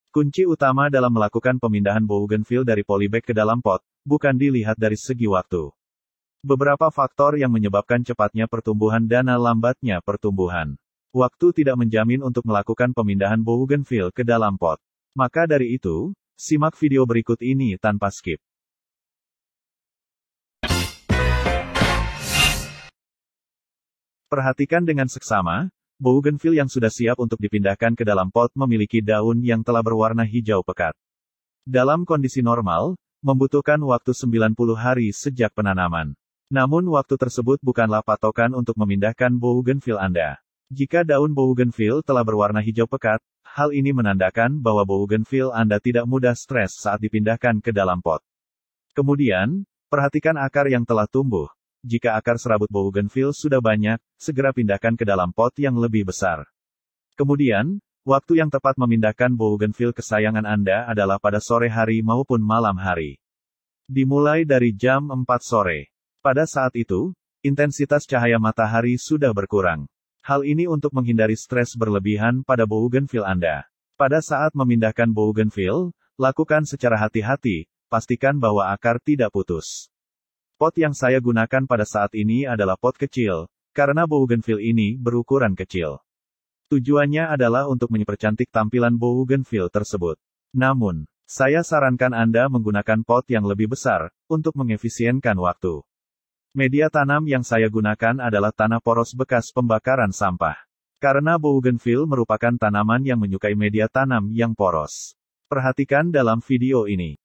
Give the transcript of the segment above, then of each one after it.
Kunci utama dalam melakukan pemindahan bougainville dari polybag ke dalam pot, bukan dilihat dari segi waktu. Beberapa faktor yang menyebabkan cepatnya pertumbuhan dan lambatnya pertumbuhan. Waktu tidak menjamin untuk melakukan pemindahan bougainville ke dalam pot. Maka dari itu, simak video berikut ini tanpa skip. Perhatikan dengan seksama, bougainville yang sudah siap untuk dipindahkan ke dalam pot memiliki daun yang telah berwarna hijau pekat. Dalam kondisi normal, membutuhkan waktu 90 hari sejak penanaman. Namun waktu tersebut bukanlah patokan untuk memindahkan bougainville Anda. Jika daun bougainville telah berwarna hijau pekat, hal ini menandakan bahwa bougainville Anda tidak mudah stres saat dipindahkan ke dalam pot. Kemudian, perhatikan akar yang telah tumbuh. Jika akar serabut bougainville sudah banyak, segera pindahkan ke dalam pot yang lebih besar. Kemudian, waktu yang tepat memindahkan bougainville kesayangan Anda adalah pada sore hari maupun malam hari. Dimulai dari jam 4 sore. Pada saat itu, intensitas cahaya matahari sudah berkurang. Hal ini untuk menghindari stres berlebihan pada bougainville Anda. Pada saat memindahkan bougainville, lakukan secara hati-hati, pastikan bahwa akar tidak putus. Pot yang saya gunakan pada saat ini adalah pot kecil, karena bougainville ini berukuran kecil. Tujuannya adalah untuk mempercantik tampilan bougainville tersebut. Namun, saya sarankan Anda menggunakan pot yang lebih besar, untuk mengefisienkan waktu. Media tanam yang saya gunakan adalah tanah poros bekas pembakaran sampah. Karena bougainville merupakan tanaman yang menyukai media tanam yang poros. Perhatikan dalam video ini.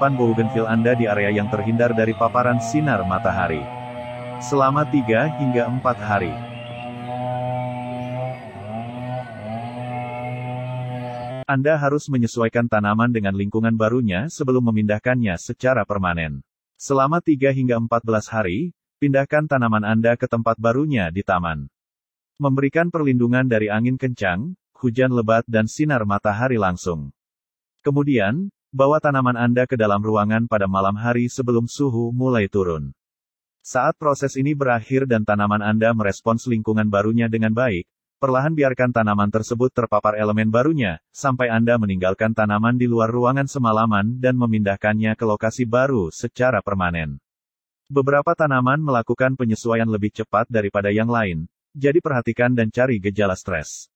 menyimpan bougainville Anda di area yang terhindar dari paparan sinar matahari selama 3 hingga 4 hari. Anda harus menyesuaikan tanaman dengan lingkungan barunya sebelum memindahkannya secara permanen. Selama 3 hingga 14 hari, pindahkan tanaman Anda ke tempat barunya di taman. Memberikan perlindungan dari angin kencang, hujan lebat dan sinar matahari langsung. Kemudian, bawa tanaman Anda ke dalam ruangan pada malam hari sebelum suhu mulai turun. Saat proses ini berakhir dan tanaman Anda merespons lingkungan barunya dengan baik, perlahan biarkan tanaman tersebut terpapar elemen barunya, sampai Anda meninggalkan tanaman di luar ruangan semalaman dan memindahkannya ke lokasi baru secara permanen. Beberapa tanaman melakukan penyesuaian lebih cepat daripada yang lain, jadi perhatikan dan cari gejala stres.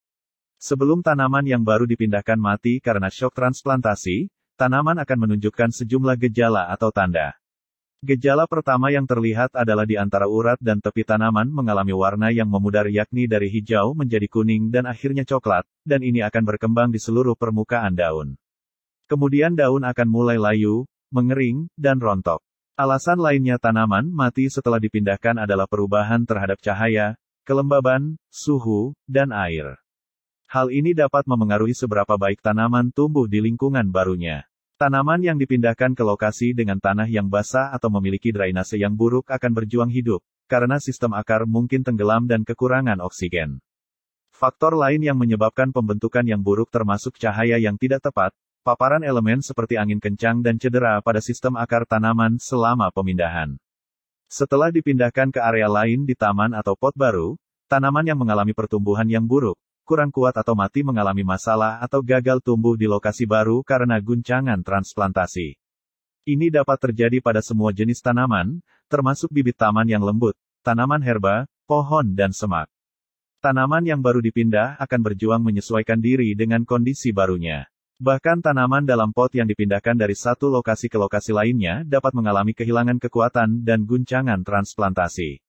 Sebelum tanaman yang baru dipindahkan mati karena shock transplantasi, tanaman akan menunjukkan sejumlah gejala atau tanda. Gejala pertama yang terlihat adalah di antara urat dan tepi tanaman mengalami warna yang memudar yakni dari hijau menjadi kuning dan akhirnya coklat, dan ini akan berkembang di seluruh permukaan daun. Kemudian daun akan mulai layu, mengering, dan rontok. Alasan lainnya tanaman mati setelah dipindahkan adalah perubahan terhadap cahaya, kelembaban, suhu, dan air. Hal ini dapat memengaruhi seberapa baik tanaman tumbuh di lingkungan barunya. Tanaman yang dipindahkan ke lokasi dengan tanah yang basah atau memiliki drainase yang buruk akan berjuang hidup, karena sistem akar mungkin tenggelam dan kekurangan oksigen. Faktor lain yang menyebabkan pembentukan yang buruk termasuk cahaya yang tidak tepat, paparan elemen seperti angin kencang dan cedera pada sistem akar tanaman selama pemindahan. Setelah dipindahkan ke area lain di taman atau pot baru, tanaman yang mengalami pertumbuhan yang buruk, kurang kuat atau mati mengalami masalah atau gagal tumbuh di lokasi baru karena guncangan transplantasi. Ini dapat terjadi pada semua jenis tanaman, termasuk bibit taman yang lembut, tanaman herba, pohon dan semak. Tanaman yang baru dipindah akan berjuang menyesuaikan diri dengan kondisi barunya. Bahkan tanaman dalam pot yang dipindahkan dari satu lokasi ke lokasi lainnya dapat mengalami kehilangan kekuatan dan guncangan transplantasi.